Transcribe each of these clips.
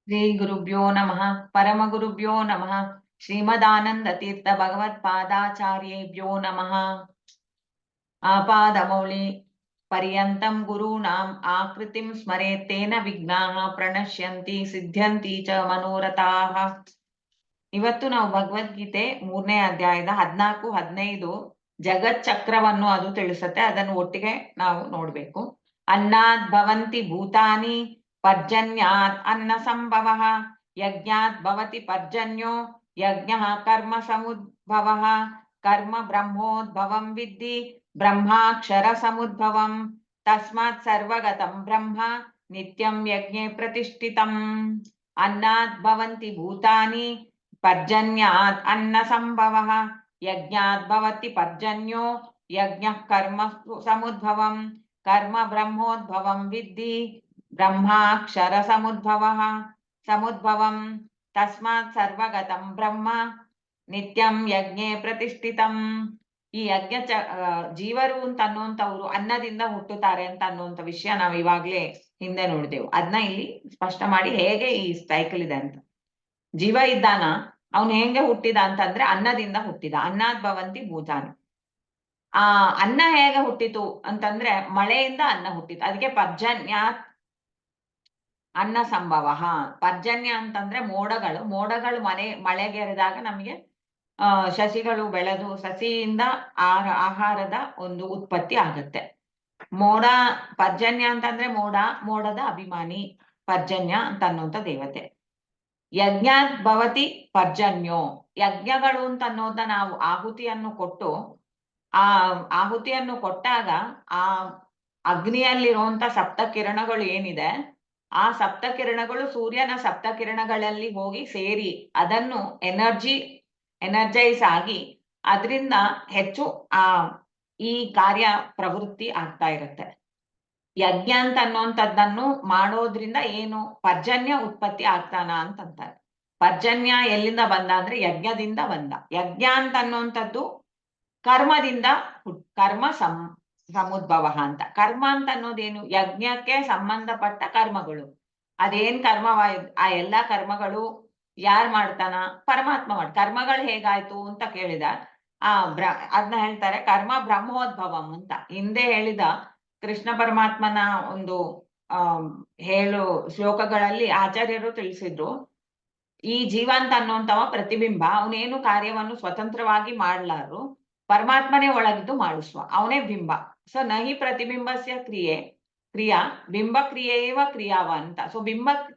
ಶ್ರೀ ಗುರುಭ್ಯೋ ನಮಃ ಪರಮಗುರುಭ್ಯೋ ನಮಃ ಶ್ರೀಮದಾನಂದ ತೀರ್ಥ ಭಗವತ್ಪಾದಾಚಾರ್ಯೇಭ್ಯೋ ನಮಃ ಆಪಾದಮೌಳಿ ಪರ್ಯಂತಂ ಗುರುಣಾಂ ಆಕೃತಿಂ ಸ್ಮರೇತ್ತೇನ ವಿಘ್ನಾಃ ಪ್ರಣಶ್ಯಂತಿ ಸಿದ್ಧ್ಯಂತಿ ಚ ಮನೋರಥಾಃ. ಇವತ್ತು ನಾವು ಭಗವದ್ಗೀತೆ 3ನೇ ಅಧ್ಯಾಯದ 14, 15 ಜಗಚ್ಚಕ್ರವನ್ನು ಅದು ತಿಳಿಸುತ್ತೆ. ಅದನ್ನು ಒಟ್ಟಿಗೆ ನಾವು ನೋಡ್ಬೇಕು. ಅನ್ನಾದ್ ಭವಂತಿ ಭೂತಾನಿ ಪರ್ಜನ್ಯಾತ್ ಅನ್ನ ಸಂಭವಃ ಯಜ್ಞಾತ್ ಭವತಿ ಪರ್ಜನ್ಯೋ ಯಜ್ಞಃ ಕರ್ಮ ಸಮುದ್ಭವಃ ಕರ್ಮ ಬ್ರಹ್ಮೋದ್ಭವಂ ವಿದ್ಧಿ ಬ್ರಹ್ಮಾಕ್ಷರ ಸಮುದ್ಭವಂ ತಸ್ಮಾತ್ ಸರ್ವಗತಂ ಬ್ರಹ್ಮ ನಿತ್ಯಂ ಯಜ್ಞೆ ಪ್ರತಿಷ್ಠಿತಂ. ಅನ್ನಾತ್ ಭವಂತಿ ಭೂತಾನಿ ಪರ್ಜನ್ಯಾತ್ ಅನ್ನ ಸಂಭವಃ ಯಜ್ಞಾತ್ ಭವತಿ ಪರ್ಜನ್ಯೋ ಯಜ್ಞಃ ಕರ್ಮ ಸಮುದ್ಭವಂ ಕರ್ಮ ಬ್ರಹ್ಮೋದ್ಭವಂ ವಿದ್ಧಿ ಬ್ರಹ್ಮಾಕ್ಷರ ಸಮುದ್ಭವಂ ತಸ್ಮಾತ್ ಸರ್ವಗತಂ ಬ್ರಹ್ಮ ನಿತ್ಯಂ ಯಜ್ಞೆ ಪ್ರತಿಷ್ಠಿತಂ. ಈ ಯಜ್ಞ ಜೀವರು ಅಂತ ಅನ್ನುವಂಥವ್ರು ಅನ್ನದಿಂದ ಹುಟ್ಟುತ್ತಾರೆ ಅಂತ ಅನ್ನುವಂಥ ವಿಷಯ ನಾವು ಇವಾಗ್ಲೇ ಹಿಂದೆ ನೋಡಿದೆವು. ಅದನ್ನ ಇಲ್ಲಿ ಸ್ಪಷ್ಟ ಮಾಡಿ ಹೇಗೆ ಈ ಸೈಕಲ್ ಇದೆ ಅಂತ. ಜೀವ ಇದ್ದಾನ, ಅವನು ಹೆಂಗೆ ಹುಟ್ಟಿದ ಅಂತಂದ್ರೆ ಅನ್ನದಿಂದ ಹುಟ್ಟಿದ. ಅನ್ನಾದ್ ಭವಂತಿ ಭೂತಾನಿ. ಆ ಅನ್ನ ಹೇಗೆ ಹುಟ್ಟಿತು ಅಂತಂದ್ರೆ ಮಳೆಯಿಂದ ಅನ್ನ ಹುಟ್ಟಿತು. ಅದಕ್ಕೆ ಪರ್ಜನ್ಯಾತ್ ಅನ್ನ ಸಂಭವ. ಪರ್ಜನ್ಯ ಅಂತಂದ್ರೆ ಮೋಡಗಳು ಮಳೆಗೆರೆದಾಗ ನಮಗೆ ಸಸಿಗಳು ಬೆಳೆದು ಸಸಿಯಿಂದ ಆಹಾರದ ಒಂದು ಉತ್ಪತ್ತಿ ಆಗುತ್ತೆ. ಪರ್ಜನ್ಯ ಅಂತಂದ್ರೆ ಮೋಡದ ಅಭಿಮಾನಿ ಪರ್ಜನ್ಯ ಅಂತ ಅನ್ನುವಂಥ ದೇವತೆ. ಯಜ್ಞಾತ್ ಭವತಿ ಪರ್ಜನ್ಯೋ, ಯಜ್ಞಗಳು ಅಂತ ಅನ್ನೋದನ್ನ ನಾವು ಆಹುತಿಯನ್ನು ಕೊಟ್ಟು ಆ ಆಹುತಿಯನ್ನು ಕೊಟ್ಟಾಗ ಆ ಅಗ್ನಿಯಲ್ಲಿರುವಂತ ಸಪ್ತ ಕಿರಣಗಳು ಏನಿದೆ, ಆ ಸಪ್ತ ಕಿರಣಗಳು ಸೂರ್ಯನ ಸಪ್ತ ಕಿರಣಗಳಲ್ಲಿ ಹೋಗಿ ಸೇರಿ ಅದನ್ನು ಎನರ್ಜೈಸ್ ಆಗಿ ಅದರಿಂದ ಹೆಚ್ಚು ಈ ಕಾರ್ಯ ಪ್ರವೃತ್ತಿ ಆಗ್ತಾ ಇರುತ್ತೆ. ಯಜ್ಞ ಅಂತ ಅನ್ನುವಂಥದ್ದನ್ನು ಮಾಡೋದ್ರಿಂದ ಏನು ಪರ್ಜನ್ಯ ಉತ್ಪತ್ತಿ ಆಗ್ತಾನ ಅಂತಂತಾರೆ. ಪರ್ಜನ್ಯ ಎಲ್ಲಿಂದ ಬಂದ ಅಂದ್ರೆ ಯಜ್ಞದಿಂದ ಬಂದ. ಯಜ್ಞ ಅಂತ ಅನ್ನುವಂಥದ್ದು ಕರ್ಮದಿಂದ ಕರ್ಮ ಸಮುದ್ಭವ ಅಂತ. ಕರ್ಮ ಅಂತ ಅನ್ನೋದೇನು? ಯಜ್ಞಕ್ಕೆ ಸಂಬಂಧಪಟ್ಟ ಕರ್ಮಗಳು. ಅದೇನ್ ಆ ಎಲ್ಲಾ ಕರ್ಮಗಳು ಯಾರ್ ಮಾಡ್ತಾನ? ಪರಮಾತ್ಮ ಕರ್ಮಗಳು ಹೇಗಾಯ್ತು ಅಂತ ಕೇಳಿದ ಅದನ್ನ ಹೇಳ್ತಾರೆ ಕರ್ಮ ಬ್ರಹ್ಮೋದ್ಭವಂ ಅಂತ. ಹಿಂದೆ ಹೇಳಿದ ಕೃಷ್ಣ ಪರಮಾತ್ಮನ ಒಂದು ಹೇಳು ಶ್ಲೋಕಗಳಲ್ಲಿ ಆಚಾರ್ಯರು ತಿಳಿಸಿದ್ರು, ಈ ಜೀವ ಅಂತ ಅನ್ನುವಂಥವ ಪ್ರತಿಬಿಂಬ. ಅವನೇನು ಕಾರ್ಯವನ್ನು ಸ್ವತಂತ್ರವಾಗಿ ಮಾಡ್ಲಾರು, ಪರಮಾತ್ಮನೇ ಒಳಗಿದ್ದು ಮಾಡಿಸುವ, ಅವನೇ ಬಿಂಬ. ಸೊ ನಹಿ ಪ್ರತಿಬಿಂಬಸ್ಯ ಕ್ರಿಯಾ ಬಿಂಬ ಕ್ರಿಯೇವ ಕ್ರಿಯಾವ ಅಂತ. ಸೊ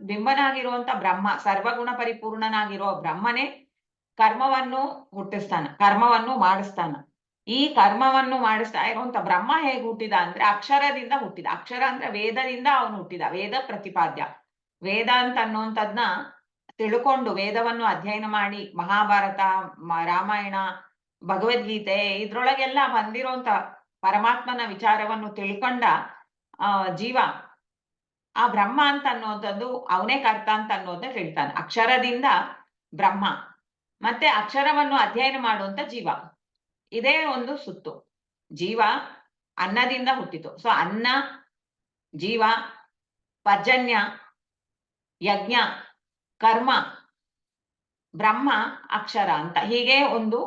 ಬಿಂಬನಾಗಿರುವಂತ ಬ್ರಹ್ಮ, ಸರ್ವಗುಣ ಪರಿಪೂರ್ಣನಾಗಿರೋ ಬ್ರಹ್ಮನೇ ಕರ್ಮವನ್ನು ಹುಟ್ಟಿಸ್ತಾನ, ಕರ್ಮವನ್ನು ಮಾಡಿಸ್ತಾನ. ಈ ಕರ್ಮವನ್ನು ಮಾಡಿಸ್ತಾ ಇರುವಂತ ಬ್ರಹ್ಮ ಹೇಗೆ ಹುಟ್ಟಿದ ಅಂದ್ರೆ ಅಕ್ಷರದಿಂದ ಹುಟ್ಟಿದ. ಅಕ್ಷರ ಅಂದ್ರೆ ವೇದದಿಂದ ಅವನು ಹುಟ್ಟಿದ. ವೇದ ಪ್ರತಿಪಾದ್ಯ. ವೇದ ಅಂತ ಅನ್ನುವಂಥದ್ನ ತಿಳ್ಕೊಂಡು ವೇದವನ್ನು ಅಧ್ಯಯನ ಮಾಡಿ ಮಹಾಭಾರತ, ರಾಮಾಯಣ, ಭಗವದ್ಗೀತೆ ಇದ್ರೊಳಗೆಲ್ಲ ಬಂದಿರೋಂತ ಪರಮಾತ್ಮನ ವಿಚಾರವನ್ನು ತಿಳ್ಕೊಂಡ ಜೀವ ಆ ಬ್ರಹ್ಮ ಅಂತ ಅನ್ನೋದದ್ದು ಅವನೇ ಕರ್ತ ಅಂತ ಅನ್ನೋದನ್ನ ಹೇಳ್ತಾನೆ. ಅಕ್ಷರದಿಂದ ಬ್ರಹ್ಮ, ಮತ್ತೆ ಅಕ್ಷರವನ್ನು ಅಧ್ಯಯನ ಮಾಡುವಂತ ಜೀವ. ಇದೇ ಒಂದು ಸುತ್ತು. ಜೀವ ಅನ್ನದಿಂದ ಹುಟ್ಟಿತು. ಸೊ ಅನ್ನ, ಜೀವ, ಪರ್ಜನ್ಯ, ಯಜ್ಞ, ಕರ್ಮ, ಬ್ರಹ್ಮ, ಅಕ್ಷರ ಅಂತ ಹೀಗೆ ಒಂದು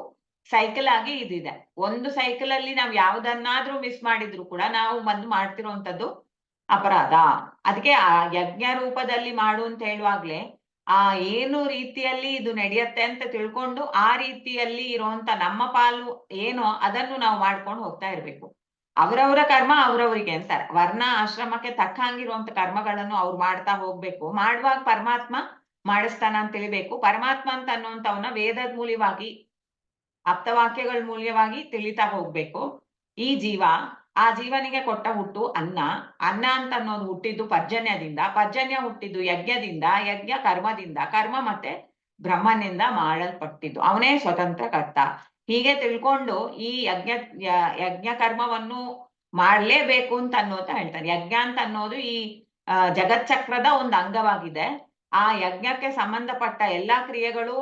ಸೈಕಲ್ ಆಗಿ ಇದಿದೆ. ಒಂದು ಸೈಕಲ್ ಅಲ್ಲಿ ನಾವು ಯಾವ್ದನ್ನಾದ್ರೂ ಮಿಸ್ ಮಾಡಿದ್ರು ಕೂಡ ನಾವು ಬಂದು ಮಾಡ್ತಿರುವಂತದ್ದು ಅಪರಾಧ. ಅದಕ್ಕೆ ಆ ಯಜ್ಞ ರೂಪದಲ್ಲಿ ಮಾಡು ಅಂತ ಹೇಳುವಾಗ್ಲೇ ಏನು ರೀತಿಯಲ್ಲಿ ಇದು ನಡೆಯುತ್ತೆ ಅಂತ ತಿಳ್ಕೊಂಡು ಆ ರೀತಿಯಲ್ಲಿ ಇರುವಂತ ನಮ್ಮ ಪಾಲು ಏನೋ ಅದನ್ನು ನಾವು ಮಾಡ್ಕೊಂಡು ಹೋಗ್ತಾ ಇರ್ಬೇಕು. ಅವರವರ ಕರ್ಮ ಅವರವರಿಗೆ ಅಂತಾರೆ. ವರ್ಣ ಆಶ್ರಮಕ್ಕೆ ತಕ್ಕಂಗಿರುವಂತ ಕರ್ಮಗಳನ್ನು ಅವ್ರು ಮಾಡ್ತಾ ಹೋಗ್ಬೇಕು. ಮಾಡುವಾಗ ಪರಮಾತ್ಮ ಮಾಡಿಸ್ತಾನ ಅಂತ ತಿಳಿಬೇಕು. ಪರಮಾತ್ಮ ಅಂತ ಅನ್ನುವಂಥವನ್ನ ವೇದದ ಮೂಲವಾಗಿ, ಆಪ್ತವಾಕ್ಯಗಳ ಮೂಲವಾಗಿ ತಿಳಿತಾ ಹೋಗ್ಬೇಕು. ಈ ಜೀವ, ಆ ಜೀವನಿಗೆ ಕೊಟ್ಟ ಹುಟ್ಟು ಅನ್ನ. ಅನ್ನ ಅಂತ ಅನ್ನೋದು ಹುಟ್ಟಿದ್ದು ಪರ್ಜನ್ಯದಿಂದ, ಪರ್ಜನ್ಯ ಹುಟ್ಟಿದ್ದು ಯಜ್ಞದಿಂದ, ಯಜ್ಞ ಕರ್ಮದಿಂದ, ಕರ್ಮ ಮತ್ತೆ ಬ್ರಹ್ಮನಿಂದ ಮಾಡಲ್ಪಟ್ಟಿದ್ದು. ಅವನೇ ಸ್ವತಂತ್ರ ಕರ್ತ. ಹೀಗೆ ತಿಳ್ಕೊಂಡು ಈ ಯಜ್ಞ ಕರ್ಮವನ್ನು ಮಾಡ್ಲೇಬೇಕು ಅಂತ ಅನ್ನೋದು ಹೇಳ್ತಾರೆ. ಯಜ್ಞ ಅಂತ ಅನ್ನೋದು ಈ ಜಗಚ್ಚಕ್ರದ ಒಂದು ಅಂಗವಾಗಿದೆ. ಆ ಯಜ್ಞಕ್ಕೆ ಸಂಬಂಧಪಟ್ಟ ಎಲ್ಲಾ ಕ್ರಿಯೆಗಳು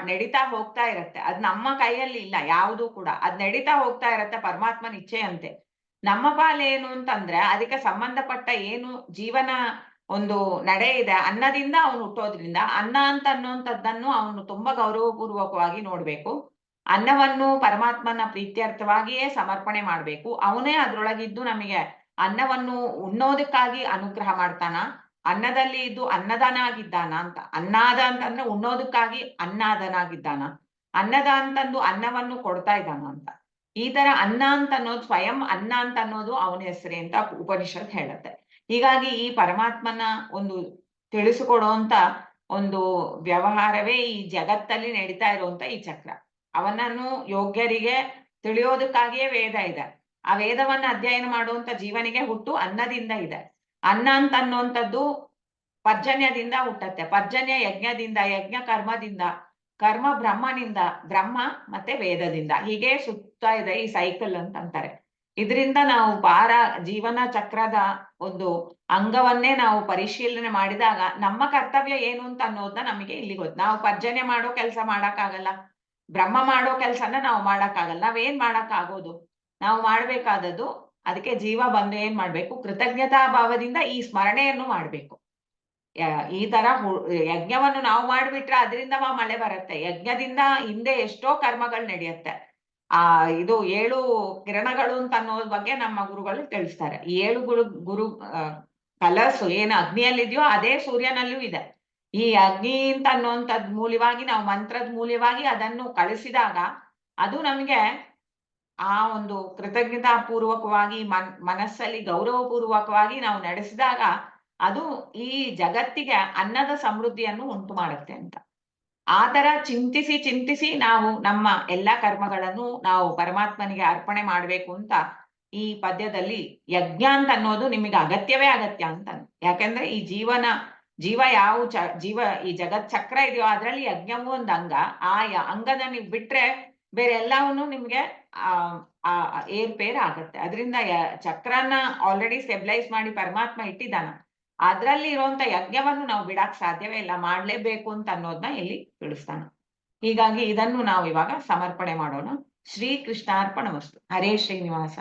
ನಡೀತಾ ಹೋಗ್ತಾ ಇರತ್ತೆ. ಅದ್ ನಮ್ಮ ಕೈಯಲ್ಲಿ ಇಲ್ಲ ಯಾವುದು ಕೂಡ. ಅದ್ ನಡೀತಾ ಹೋಗ್ತಾ ಇರತ್ತೆ ಪರಮಾತ್ಮನ ಇಚ್ಛೆಯಂತೆ. ನಮ್ಮ ಪಾಲೇನು ಅಂತಂದ್ರೆ ಅದಕ್ಕೆ ಸಂಬಂಧಪಟ್ಟ ಏನು ಜೀವನ ಒಂದು ನಡೆ ಇದೆ. ಅನ್ನದಿಂದ ಅವನು ಹುಟ್ಟೋದ್ರಿಂದ ಅನ್ನ ಅಂತ ಅನ್ನುವಂಥದ್ದನ್ನು ಅವನು ತುಂಬಾ ಗೌರವಪೂರ್ವಕವಾಗಿ ನೋಡ್ಬೇಕು. ಅನ್ನವನ್ನು ಪರಮಾತ್ಮನ ಪ್ರೀತ್ಯರ್ಥವಾಗಿಯೇ ಸಮರ್ಪಣೆ ಮಾಡ್ಬೇಕು. ಅವನೇ ಅದ್ರೊಳಗಿದ್ದು ನಮಗೆ ಅನ್ನವನ್ನು ಉಣ್ಣೋದಕ್ಕಾಗಿ ಅನುಗ್ರಹ ಮಾಡ್ತಾನ, ಅನ್ನದಲ್ಲಿ ಇದ್ದು ಅನ್ನದಾನ ಆಗಿದ್ದಾನ ಅಂತ. ಅನ್ನಾದ ಅಂತಂದ್ರೆ ಉಣ್ಣೋದಕ್ಕಾಗಿ ಅನ್ನಾದನಾಗಿದ್ದಾನ, ಅನ್ನದ ಅಂತಂದು ಅನ್ನವನ್ನು ಕೊಡ್ತಾ ಇದ್ದಾನ ಅಂತ. ಈ ತರ ಅನ್ನ ಅಂತ ಅನ್ನೋದು, ಸ್ವಯಂ ಅನ್ನ ಅಂತ ಅನ್ನೋದು ಅವನ ಹೆಸರೇ ಅಂತ ಉಪನಿಷತ್ ಹೇಳುತ್ತೆ. ಹೀಗಾಗಿ ಈ ಪರಮಾತ್ಮನ ಒಂದು ತಿಳಿಸಿಕೊಡುವಂತ ಒಂದು ವ್ಯವಹಾರವೇ ಈ ಜಗತ್ತಲ್ಲಿ ನಡೀತಾ ಇರುವಂತ ಈ ಚಕ್ರ. ಅವನನ್ನು ಯೋಗ್ಯರಿಗೆ ತಿಳಿಯೋದಕ್ಕಾಗಿಯೇ ವೇದ ಇದೆ. ಆ ವೇದವನ್ನ ಅಧ್ಯಯನ ಮಾಡುವಂತ ಜೀವನಿಗೆ ಹುಟ್ಟು ಅನ್ನದಿಂದ ಇದೆ. ಅನ್ನ ಅಂತ ಅನ್ನುವಂಥದ್ದು ಪರ್ಜನ್ಯದಿಂದ ಹುಟ್ಟತ್ತೆ. ಪರ್ಜನ್ಯ ಯಜ್ಞದಿಂದ, ಯಜ್ಞ ಕರ್ಮದಿಂದ, ಕರ್ಮ ಬ್ರಹ್ಮನಿಂದ, ಬ್ರಹ್ಮ ಮತ್ತೆ ವೇದದಿಂದ. ಹೀಗೆ ಸುತ್ತಾ ಇದೆ ಈ ಸೈಕಲ್ ಅಂತ ಅಂತಾರೆ. ಇದರಿಂದ ನಾವು ಜೀವನ ಚಕ್ರದ ಒಂದು ಅಂಗವನ್ನೇ ನಾವು ಪರಿಶೀಲನೆ ಮಾಡಿದಾಗ ನಮ್ಮ ಕರ್ತವ್ಯ ಏನು ಅಂತ ಅನ್ನೋದನ್ನ ನಮಗೆ ಇಲ್ಲಿ ಗೊತ್ತು. ನಾವು ಪರ್ಜನ್ಯ ಮಾಡೋ ಕೆಲಸ ಮಾಡಕ್ಕಾಗಲ್ಲ, ಬ್ರಹ್ಮ ಮಾಡೋ ಕೆಲಸನ ನಾವು ಮಾಡಕ್ಕಾಗಲ್ಲ. ನಾವೇನ್ ಮಾಡಕ್ಕಾಗೋದು? ನಾವು ಮಾಡ್ಬೇಕಾದದ್ದು, ಅದಕ್ಕೆ ಜೀವ ಬಂದು ಏನ್ ಮಾಡ್ಬೇಕು? ಕೃತಜ್ಞತಾ ಭಾವದಿಂದ ಈ ಸ್ಮರಣೆಯನ್ನು ಮಾಡ್ಬೇಕು. ಈ ತರ ಯಜ್ಞವನ್ನು ನಾವು ಮಾಡ್ಬಿಟ್ರೆ ಅದರಿಂದ ಮಳೆ ಬರುತ್ತೆ. ಯಜ್ಞದಿಂದ ಹಿಂದೆ ಎಷ್ಟೋ ಕರ್ಮಗಳು ನಡೆಯುತ್ತೆ. ಇದು 7 ಕಿರಣಗಳು ಅಂತ ಅನ್ನೋದ್ ಬಗ್ಗೆ ನಮ್ಮ ಗುರುಗಳು ತಿಳಿಸ್ತಾರೆ. ಈ 7 ಗುರು ಕಲರ್ಸ್ ಏನು ಅಗ್ನಿಯಲ್ಲಿದೆಯೋ ಅದೇ ಸೂರ್ಯನಲ್ಲೂ ಇದೆ. ಈ ಅಗ್ನಿ ಅಂತ ಅನ್ನುವಂಥದ್ ಮೂಲವಾಗಿ, ನಾವು ಮಂತ್ರದ ಮೂಲವಾಗಿ ಅದನ್ನು ಕಳಿಸಿದಾಗ ಅದು ನಮಗೆ ಆ ಒಂದು ಕೃತಜ್ಞತಾ ಪೂರ್ವಕವಾಗಿ ಮನಸ್ಸಲ್ಲಿ ಗೌರವಪೂರ್ವಕವಾಗಿ ನಾವು ನಡೆಸಿದಾಗ ಅದು ಈ ಜಗತ್ತಿಗೆ ಅನ್ನದ ಸಮೃದ್ಧಿಯನ್ನು ಉಂಟು ಮಾಡುತ್ತೆ ಅಂತ. ಆ ತರ ಚಿಂತಿಸಿ ನಾವು ನಮ್ಮ ಎಲ್ಲ ಕರ್ಮಗಳನ್ನು ನಾವು ಪರಮಾತ್ಮನಿಗೆ ಅರ್ಪಣೆ ಮಾಡ್ಬೇಕು ಅಂತ ಈ ಪದ್ಯದಲ್ಲಿ ಯಜ್ಞ ಅಂತ ಅನ್ನೋದು ನಿಮಗೆ ಅಗತ್ಯವೇ ಅಗತ್ಯ ಅಂತ. ಯಾಕಂದ್ರೆ ಈ ಜೀವ ಜೀವ ಈ ಜಗತ್ ಚಕ್ರ ಇದೆಯೋ ಅದ್ರಲ್ಲಿ ಯಜ್ಞವೂ ಒಂದು ಅಂಗ. ಆ ಅಂಗದ ನೀವು ಬಿಟ್ರೆ ಬೇರೆ ಎಲ್ಲವನ್ನೂ ನಿಮ್ಗೆ ಏರ್ಪೇರ್ ಆಗತ್ತೆ. ಅದರಿಂದ ಚಕ್ರನ ಆಲ್ರೆಡಿ ಸ್ಟೆಬಿಲೈಸ್ ಮಾಡಿ ಪರಮಾತ್ಮ ಇಟ್ಟಿದ್ದಾನ. ಅದ್ರಲ್ಲಿ ಇರುವಂತ ಯಜ್ಞವನ್ನು ನಾವು ಬಿಡಕ್ ಸಾಧ್ಯವೇ ಇಲ್ಲ, ಮಾಡ್ಲೇಬೇಕು ಅಂತ ಅನ್ನೋದನ್ನ ಇಲ್ಲಿ ತಿಳಿಸ್ತಾನ. ಹೀಗಾಗಿ ಇದನ್ನು ನಾವು ಇವಾಗ ಸಮರ್ಪಣೆ ಮಾಡೋಣ. ಶ್ರೀ ಕೃಷ್ಣಾರ್ಪಣಮಸ್ತು. ಹರೇ ಶ್ರೀನಿವಾಸ.